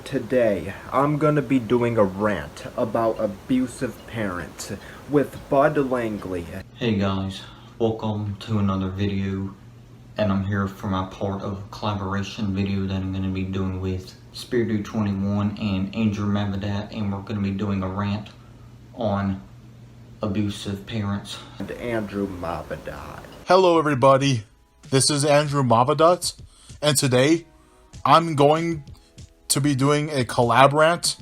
Today, I'm gonna be doing a rant about abusive parents with Bud Langley. Hey guys, welcome to another video, and I'm here for my part of a collaboration video that I'm going to be doing with Spiritu21 and Andrew Mavaddat, and we're going to be doing a rant on abusive parents. And Andrew Mavaddat. Hello everybody, this is Andrew Mavaddat, and today I'm going to be doing a collab rant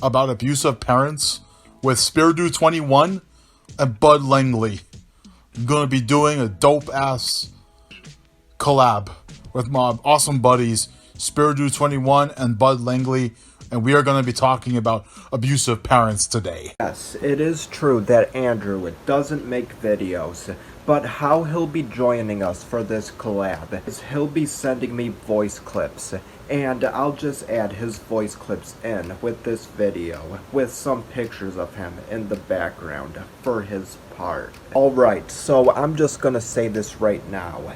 about abusive parents with Spiritu21 and Bud Langley. I'm going to be doing a dope-ass collab with my awesome buddies Spiritu21 and Bud Langley, and we are going to be talking about abusive parents today. Yes, it is true that Andrew doesn't make videos, but how he'll be joining us for this collab is he'll be sending me voice clips, and I'll just add his voice clips in with this video, with some pictures of him in the background for his part. Alright, so I'm just gonna say this right now.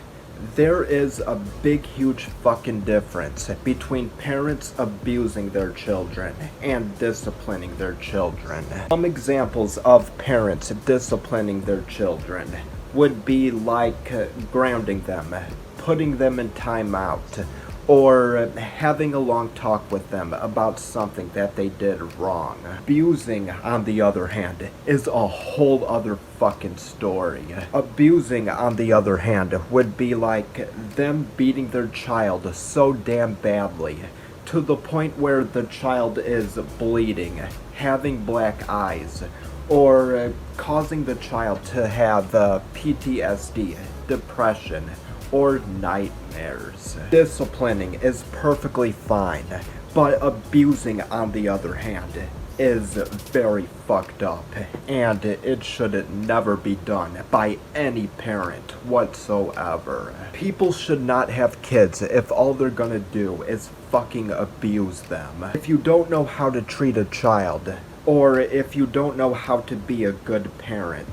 There is a big, huge fucking difference between parents abusing their children and disciplining their children. Some examples of parents disciplining their children would be like grounding them, putting them in timeout, or having a long talk with them about something that they did wrong. Abusing, on the other hand, is a whole other fucking story. Abusing, on the other hand, would be like them beating their child so damn badly, to the point where the child is bleeding, having black eyes, or causing the child to have PTSD, depression, or nightmares. Disciplining is perfectly fine, but abusing, on the other hand, is very fucked up, and it should never be done by any parent whatsoever. People should not have kids if all they're gonna do is fucking abuse them. If you don't know how to treat a child, or if you don't know how to be a good parent,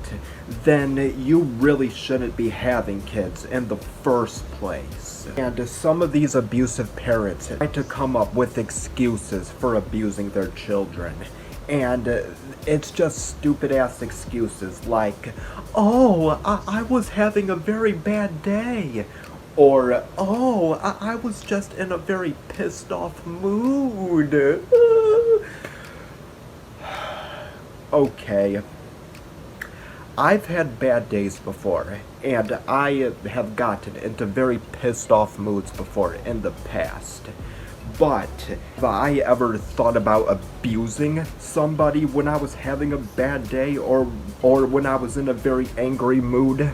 then you really shouldn't be having kids in the first place. And some of these abusive parents try to come up with excuses for abusing their children. And it's just stupid ass excuses like, oh, I was having a very bad day. Or, oh, I was just in a very pissed off mood. Okay, I've had bad days before, and I have gotten into very pissed off moods before in the past. But have I ever thought about abusing somebody when I was having a bad day or when I was in a very angry mood?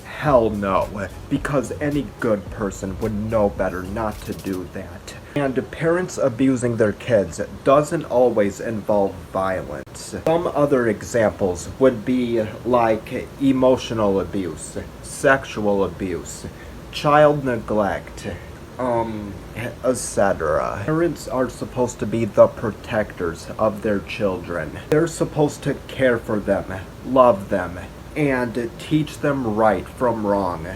Hell no, because any good person would know better not to do that. And parents abusing their kids doesn't always involve violence. Some other examples would be like emotional abuse, sexual abuse, child neglect, etc. Parents are supposed to be the protectors of their children. They're supposed to care for them, love them, and teach them right from wrong.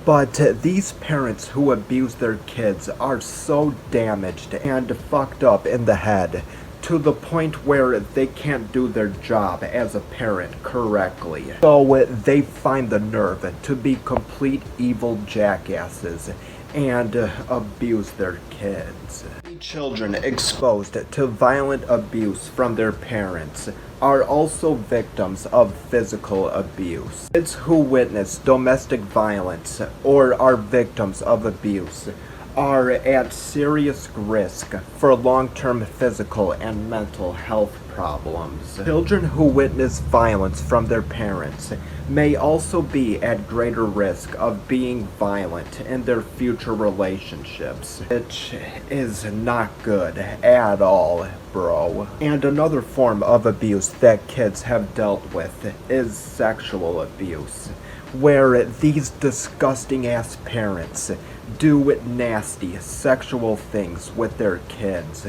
But these parents who abuse their kids are so damaged and fucked up in the head to the point where they can't do their job as a parent correctly. So they find the nerve to be complete evil jackasses and abuse their kids. Children exposed to violent abuse from their parents are also victims of physical abuse. Kids who witness domestic violence or are victims of abuse are at serious risk for long-term physical and mental health problems. Children who witness violence from their parents may also be at greater risk of being violent in their future relationships, which is not good at all, bro. And another form of abuse that kids have dealt with is sexual abuse, where these disgusting ass parents do nasty sexual things with their kids.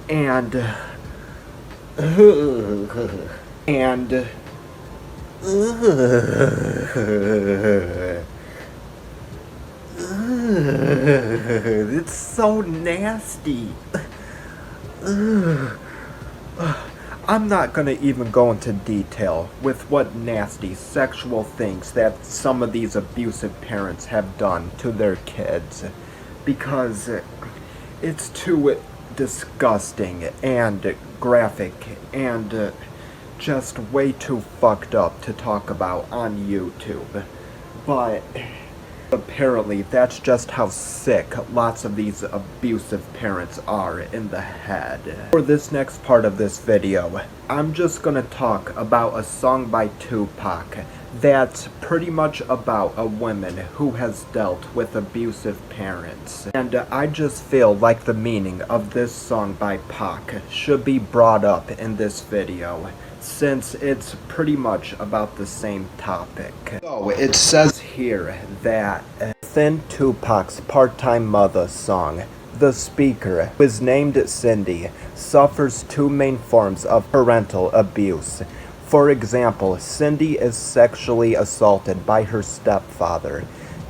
And It's so nasty. Ugh. I'm not gonna even go into detail with what nasty sexual things that some of these abusive parents have done to their kids, because it's too disgusting and graphic and just way too fucked up to talk about on YouTube. But apparently that's just how sick lots of these abusive parents are in the head. For this next part of this video, I'm just gonna talk about a song by Tupac that's pretty much about a woman who has dealt with abusive parents. And I just feel like the meaning of this song by Pac should be brought up in this video, since it's pretty much about the same topic. So it says here that within Tupac's part-time mother song, the speaker, who is named Cindy, suffers two main forms of parental abuse. For example, Cindy is sexually assaulted by her stepfather.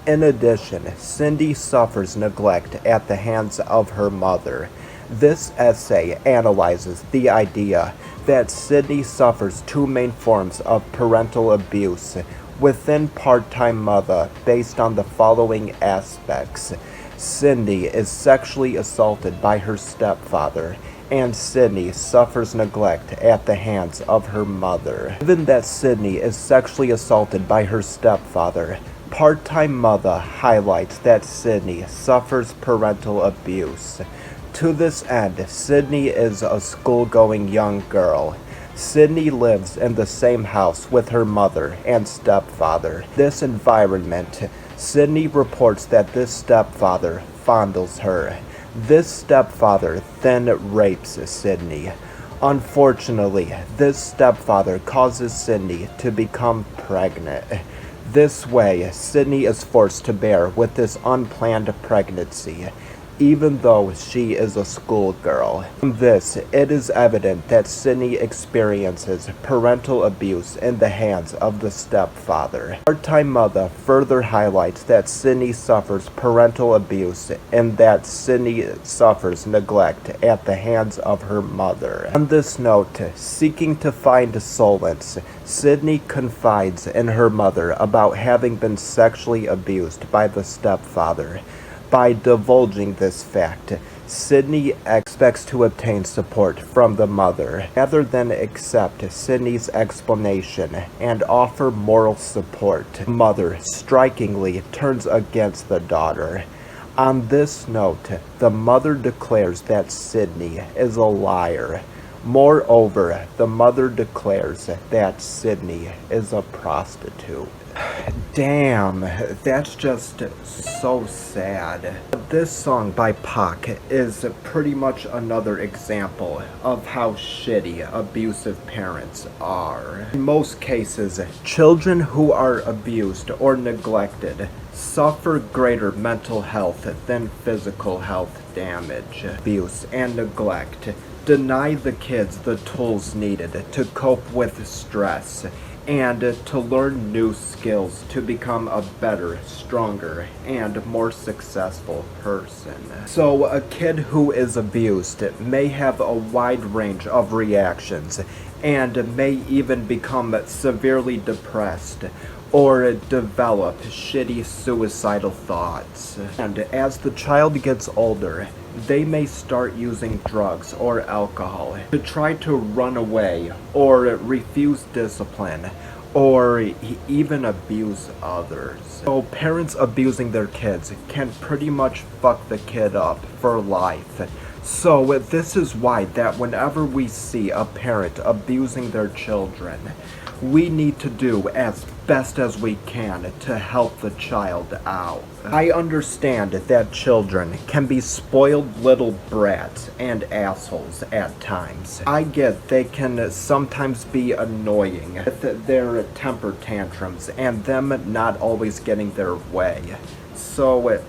In addition, Cindy suffers neglect at the hands of her mother. This essay analyzes the idea that Cindy suffers two main forms of parental abuse within part-time mother based on the following aspects. Cindy is sexually assaulted by her stepfather, and Sydney suffers neglect at the hands of her mother. Given that Sydney is sexually assaulted by her stepfather, part-time mother highlights that Sydney suffers parental abuse. To this end, Sydney is a school-going young girl. Sydney lives in the same house with her mother and stepfather. This environment, Sydney reports that this stepfather fondles her. This stepfather then rapes Sydney. Unfortunately, this stepfather causes Sydney to become pregnant. This way, Sydney is forced to bear with this unplanned pregnancy, even though she is a schoolgirl. From this, it is evident that Sydney experiences parental abuse in the hands of the stepfather. Part-time mother further highlights that Sydney suffers parental abuse and that Sydney suffers neglect at the hands of her mother. On this note, seeking to find solace, Sydney confides in her mother about having been sexually abused by the stepfather. By divulging this fact, Sydney expects to obtain support from the mother, rather than accept Sydney's explanation and offer moral support. The mother strikingly turns against the daughter. On this note, the mother declares that Sydney is a liar. Moreover, the mother declares that Sydney is a prostitute. Damn, that's just so sad. This song by Pac is pretty much another example of how shitty abusive parents are. In most cases, children who are abused or neglected suffer greater mental health than physical health damage. Abuse and neglect deny the kids the tools needed to cope with stress and to learn new skills to become a better, stronger, and more successful person. So a kid who is abused may have a wide range of reactions and may even become severely depressed or develop shitty suicidal thoughts. And as the child gets older, they may start using drugs or alcohol to try to run away or refuse discipline or even abuse others. So parents abusing their kids can pretty much fuck the kid up for life. So this is why that whenever we see a parent abusing their children, we need to do as best as we can to help the child out. I understand that children can be spoiled little brats and assholes at times. I get they can sometimes be annoying with their temper tantrums and them not always getting their way. So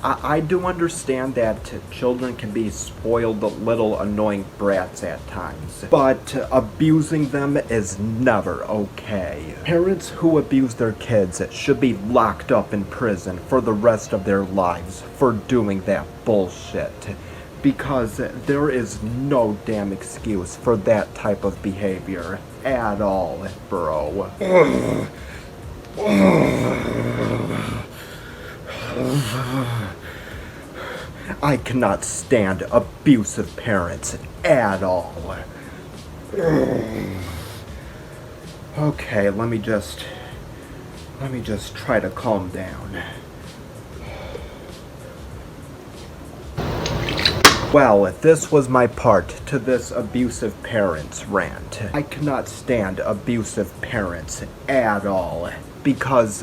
I do understand that children can be spoiled little annoying brats at times, but abusing them is never okay. Parents who abuse their kids should be locked up in prison for the rest of their lives for doing that bullshit. Because there is no damn excuse for that type of behavior at all, bro. I cannot stand abusive parents at all. Okay, let me just try to calm down. Well, this was my part to this abusive parents rant. I cannot stand abusive parents at all because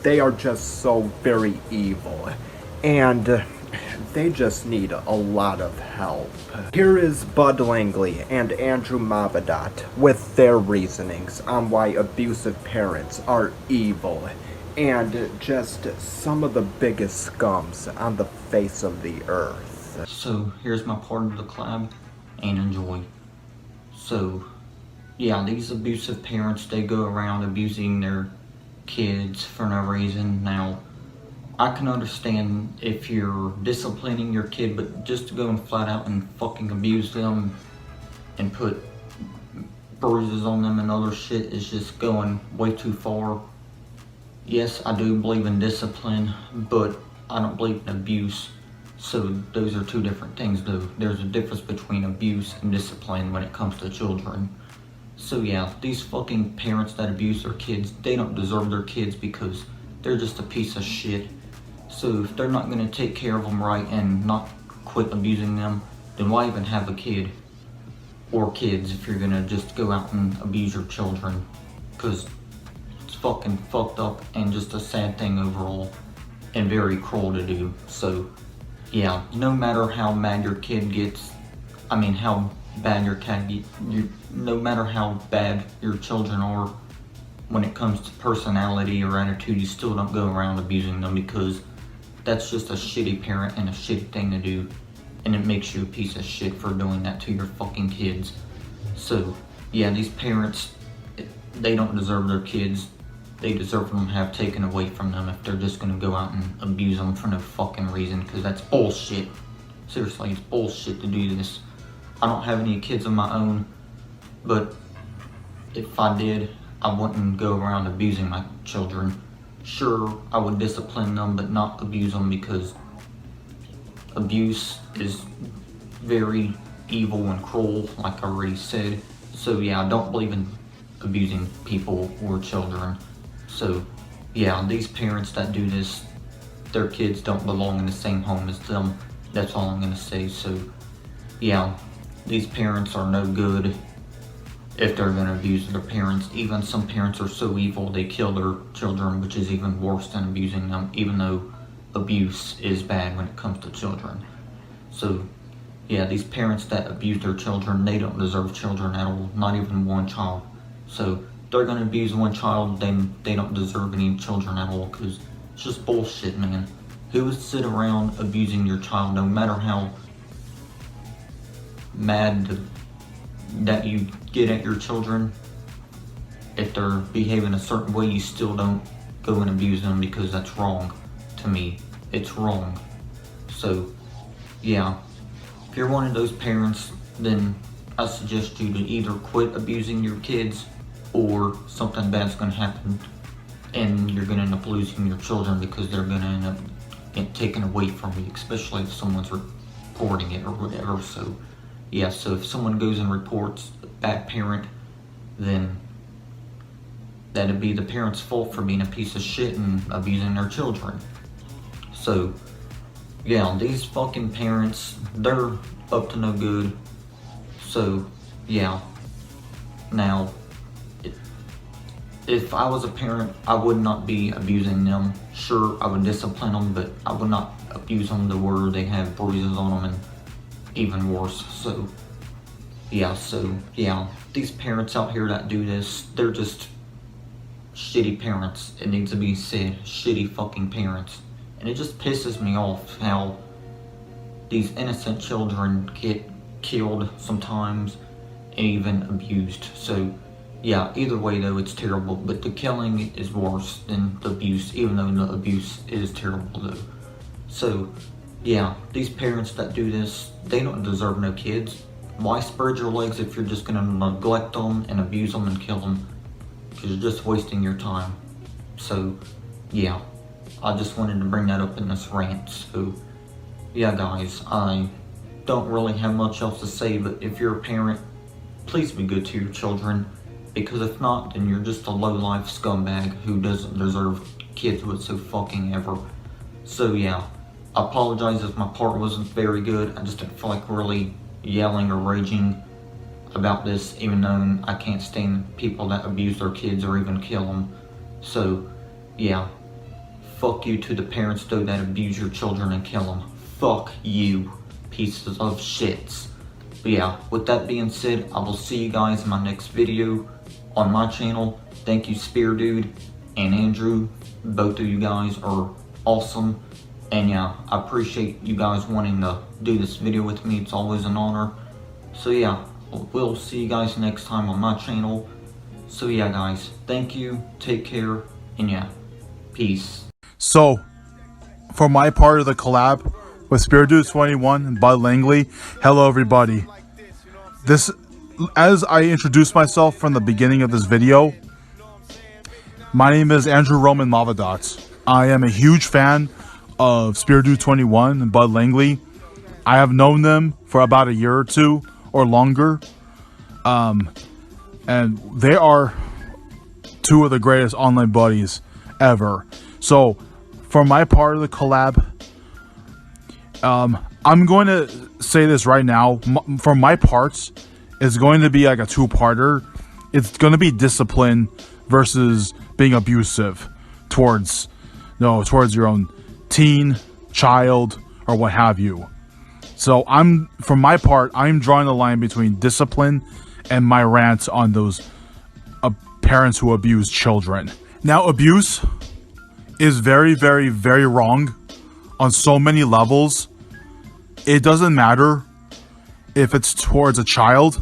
they are just so very evil and they just need a lot of help. Here is Bud Langley and Andrew Mavaddat with their reasonings on why abusive parents are evil and just some of the biggest scums on the face of the earth. So here's my part of the collab, and enjoy. So yeah, these abusive parents, they go around abusing their kids for no reason. Now, I can understand if you're disciplining your kid, but just to go and flat out and fucking abuse them and put bruises on them and other shit is just going way too far. Yes, I do believe in discipline, but I don't believe in abuse. So those are two different things though. There's a difference between abuse and discipline when it comes to children. So yeah, these fucking parents that abuse their kids, they don't deserve their kids because they're just a piece of shit. So if they're not gonna take care of them right and not quit abusing them, then why even have a kid? Or kids if you're gonna just go out and abuse your children. Cause it's fucking fucked up and just a sad thing overall and very cruel to do. So yeah, no matter how mad your kid gets, how bad your cat gets, no matter how bad your children are, when it comes to personality or attitude, you still don't go around abusing them because that's just a shitty parent and a shitty thing to do, and it makes you a piece of shit for doing that to your fucking kids. So yeah, these parents, they don't deserve their kids. They deserve them to have taken away from them if they're just gonna go out and abuse them for no fucking reason, because that's bullshit. Seriously, it's bullshit to do this. I don't have any kids of my own, but if I did, I wouldn't go around abusing my children. Sure, I would discipline them, but not abuse them, because abuse is very evil and cruel, like I already said. So yeah, I don't believe in abusing people or children. So yeah, these parents that do this, their kids don't belong in the same home as them. That's all I'm gonna say. So yeah, these parents are no good if they're gonna abuse their parents. Even some parents are so evil they kill their children, which is even worse than abusing them, even though abuse is bad when it comes to children. So yeah, these parents that abuse their children, they don't deserve children at all, not even one child. So if they're gonna abuse one child, then they don't deserve any children at all, because it's just bullshit, man. Who would sit around abusing your child, no matter how mad that you get at your children? If they're behaving a certain way, you still don't go and abuse them, because that's wrong to me. It's wrong. So yeah, if you're one of those parents, then I suggest you to either quit abusing your kids, or something bad's gonna happen and you're gonna end up losing your children, because they're gonna end up getting taken away from you, especially if someone's reporting it or whatever. So yeah, so if someone goes and reports a bad parent, then that'd be the parent's fault for being a piece of shit and abusing their children. So yeah, these fucking parents, they're up to no good. So yeah, now if I was a parent, I would not be abusing them. Sure, I would discipline them, but I would not abuse them to where they have bruises on them and even worse. So yeah, these parents out here that do this, they're just shitty parents. It needs to be said, shitty fucking parents. And it just pisses me off how these innocent children get killed sometimes and even abused. So yeah, either way though, it's terrible, but the killing is worse than the abuse, even though the abuse is terrible though. So yeah, these parents that do this, they don't deserve no kids. Why spread your legs if you're just gonna neglect them and abuse them and kill them? Because you're just wasting your time. So yeah, I just wanted to bring that up in this rant. So yeah guys, I don't really have much else to say, but if you're a parent, please be good to your children, because if not, then you're just a low-life scumbag who doesn't deserve kids whatsoever. So yeah, I apologize if my part wasn't very good. I just didn't feel like really yelling or raging about this, even though I can't stand people that abuse their kids or even kill them. So yeah, fuck you to the parents though that abuse your children and kill them. Fuck you, pieces of shits. But yeah, with that being said, I will see you guys in my next video on my channel. Thank you, Spear Dude and Andrew. Both of you guys are awesome. And yeah, I appreciate you guys wanting to do this video with me. It's always an honor. So yeah, we'll see you guys next time on my channel. So yeah guys, thank you, take care, and yeah, peace. So, for my part of the collab with Spirit21 and Bud Langley, hello everybody. This, as I introduced myself from the beginning of this video, my name is Andrew Roman Mavaddat. I am a huge fan of Spirit21 and Bud Langley. I have known them for about a year or two or longer. And they are two of the greatest online buddies ever. So, for my part of the collab, I'm going to say this right now. For my parts, it's going to be like a two-parter. It's going to be discipline versus being abusive towards your own teen, child, or what have you. So for my part, I'm drawing the line between discipline and my rant on those parents who abuse children. Now, abuse is very, very, very wrong on so many levels. It doesn't matter if it's towards a child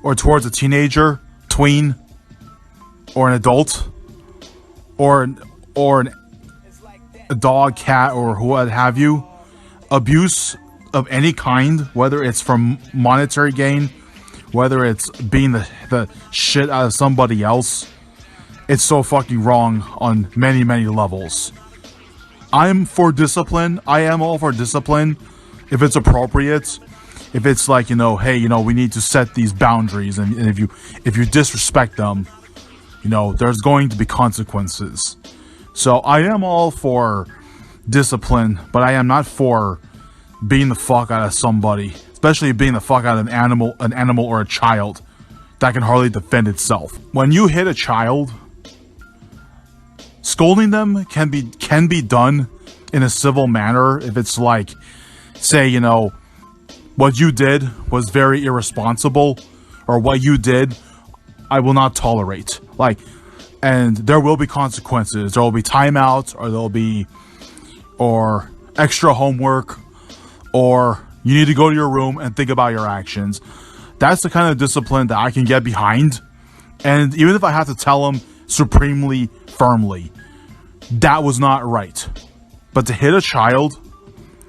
or towards a teenager, tween, or an adult, or a dog, cat, or what have you. Abuse of any kind, whether it's from monetary gain, whether it's being the shit out of somebody else, it's so fucking wrong on many, many levels. I'm for discipline. I am all for discipline if it's appropriate. If it's like, hey, we need to set these boundaries, and if you disrespect them, there's going to be consequences. So I am all for discipline, but I am not for beating the fuck out of somebody, especially beating the fuck out of an animal or a child that can hardly defend itself. When you hit a child, scolding them can be done in a civil manner. If it's like, say, what you did was very irresponsible, or what you did I will not tolerate. And there will be consequences. There will be timeouts, or there'll be extra homework, or you need to go to your room and think about your actions. That's the kind of discipline that I can get behind. And even if I have to tell them supremely firmly, that was not right. But to hit a child,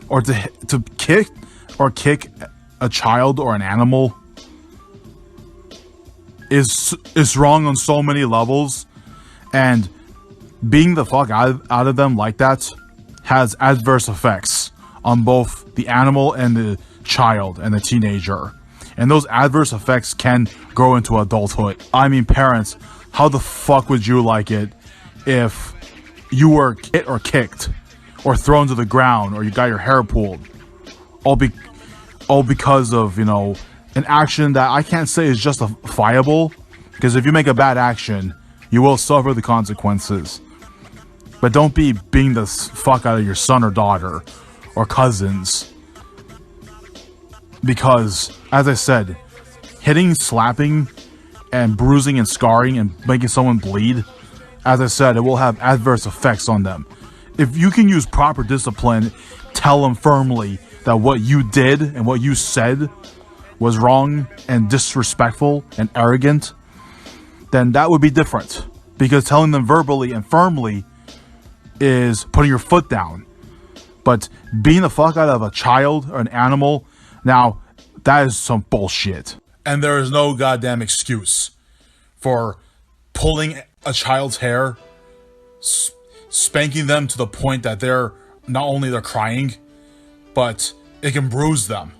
or to kick a child or an animal is wrong on so many levels. And being the fuck out of them like that has adverse effects on both the animal and the child and the teenager. And those adverse effects can grow into adulthood. I mean, parents, how the fuck would you like it if you were hit or kicked or thrown to the ground, or you got your hair pulled, all because of, an action that I can't say is justifiable, because if you make a bad action, you will suffer the consequences. But don't be beating the fuck out of your son or daughter or cousins, because, as I said, hitting, slapping, and bruising and scarring and making someone bleed, as I said, it will have adverse effects on them. if you can use proper discipline, tell them firmly that what you did and what you said was wrong and disrespectful and arrogant, then that would be different. Because telling them verbally and firmly is putting your foot down. But beating the fuck out of a child or an animal, now, that is some bullshit. And there is no goddamn excuse for pulling a child's hair, spanking them to the point that they're not only they're crying, but it can bruise them.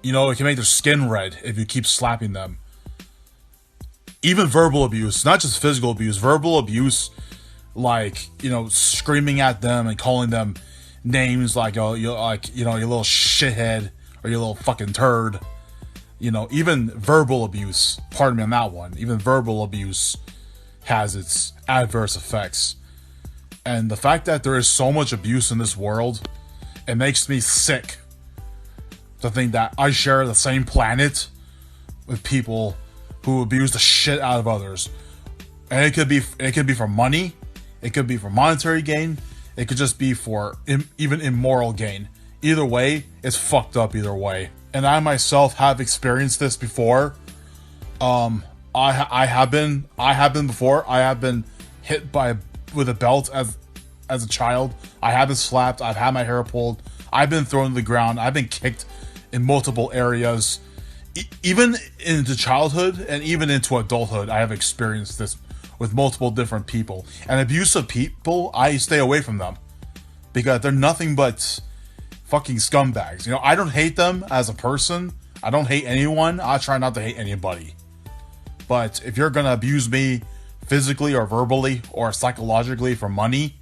You know, it can make their skin red if you keep slapping them. Even verbal abuse, not just physical abuse, verbal abuse, like, you know, screaming at them and calling them names like, oh, you little shithead or you little fucking turd. You know, even verbal abuse, pardon me on that one, even verbal abuse has its adverse effects. And the fact that there is so much abuse in this world, it makes me sick to think that I share the same planet with people who abuse the shit out of others. And it could be for money, it could be for monetary gain, it could just be for even immoral gain. Either way, it's fucked up either way. And I myself have experienced this before. I have been before. I have been hit with a belt as a child. I have been slapped. I've had my hair pulled. I've been thrown to the ground. I've been kicked in multiple areas. Even into childhood and even into adulthood, I have experienced this with multiple different people. And abusive people, I stay away from them because they're nothing but fucking scumbags. You know, I don't hate them as a person. I don't hate anyone. I try not to hate anybody. But if you're gonna abuse me physically or verbally or psychologically for money,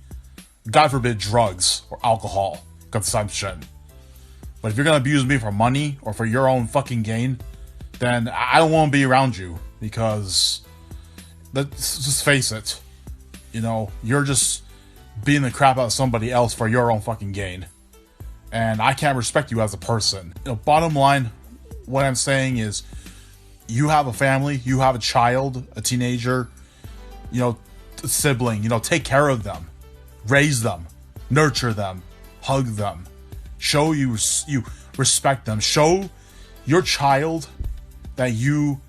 God forbid drugs or alcohol consumption. But if you're gonna abuse me for money or for your own fucking gain, then I don't want to be around you, because let's just face it, you know, you're just beating the crap out of somebody else for your own fucking gain. And I can't respect you as a person. You know, bottom line, what I'm saying is, you have a family, you have a child, a teenager, you know, a sibling, you know, take care of them, raise them, nurture them, hug them, show you respect them, show your child that you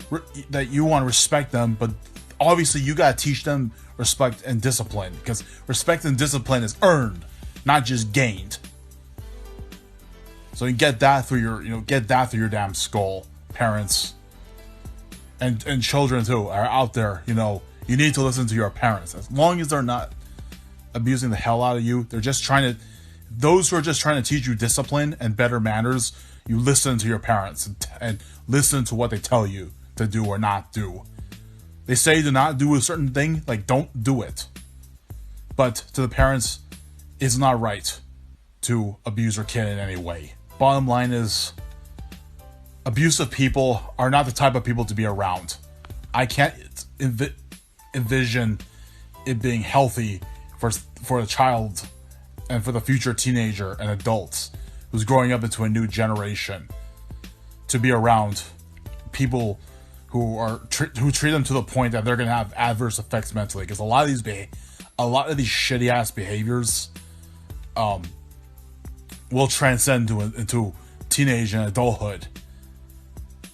want to respect them, but obviously you gotta teach them respect and discipline, because respect and discipline is earned, not just gained. So you get that through your damn skull, parents. And children too are out there, you know, you need to listen to your parents. As long as they're not abusing the hell out of you, those who are just trying to teach you discipline and better manners, you listen to your parents and listen to what they tell you to do or not do. They say to not do a certain thing, like don't do it. But to the parents, it's not right to abuse your kid in any way. Bottom line is, abusive people are not the type of people to be around. I can't envision it being healthy for a child and for the future teenager and adults who's growing up into a new generation to be around people who treat them to the point that they're going to have adverse effects mentally. Because a lot of these shitty ass behaviors will transcend into teenage and adulthood.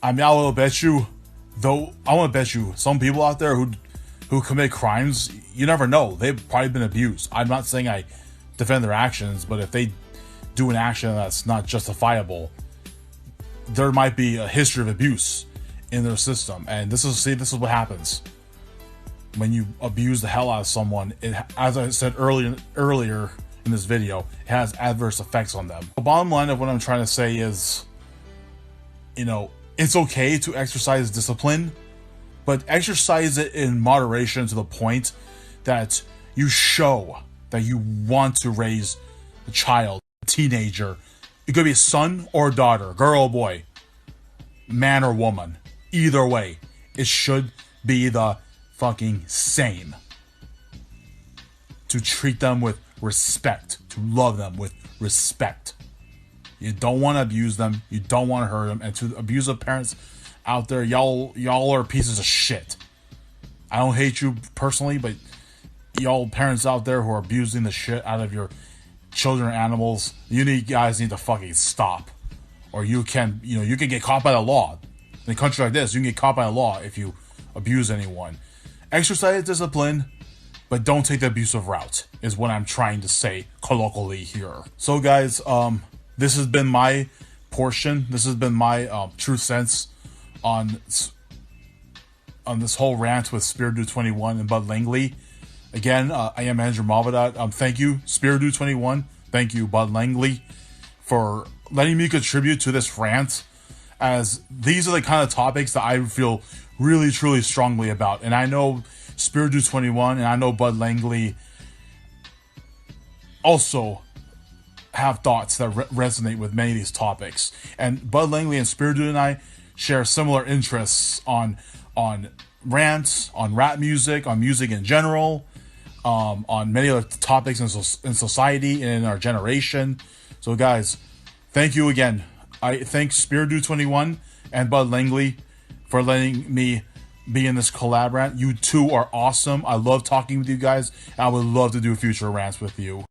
I mean, I want to bet you some people out there who commit crimes, you never know. They've probably been abused. I'm not saying I defend their actions, but if they do an action that's not justifiable, there might be a history of abuse in their system. And this is what happens when you abuse the hell out of someone. As I said earlier in this video, it has adverse effects on them. The bottom line of what I'm trying to say is, you know, it's okay to exercise discipline, but exercise it in moderation to the point that you show that you want to raise a child, a teenager. It could be a son or a daughter, girl or boy, man or woman. Either way, it should be the fucking same. To treat them with respect, to love them with respect. You don't want to abuse them, you don't want to hurt them. And to abusive parents out there, y'all are pieces of shit. I don't hate you personally, but y'all parents out there who are abusing the shit out of your children and animals, guys need to fucking stop. Or you can get caught by the law. In a country like this, you can get caught by the law if you abuse anyone. Exercise discipline, but don't take the abusive route, is what I'm trying to say colloquially here. So guys, this has been my portion. This has been my true sense on this whole rant with Spiritu21 and Bud Langley. Again, I am Andrew Mavaddat. Thank you, Spiritu21. Thank you, Bud Langley, for letting me contribute to this rant, as these are the kind of topics that I feel really, truly strongly about. And I know Spiritu21 and I know Bud Langley also have thoughts that resonate with many of these topics. And Bud Langley and Spiritu and I share similar interests on rants, on rap music, on music in general, on many other topics in society and in our generation. So guys, thank you again. I thank Spiritu21 and Bud Langley for letting me be in this collab rant. You two are awesome. I love talking with you guys. I would love to do future rants with you.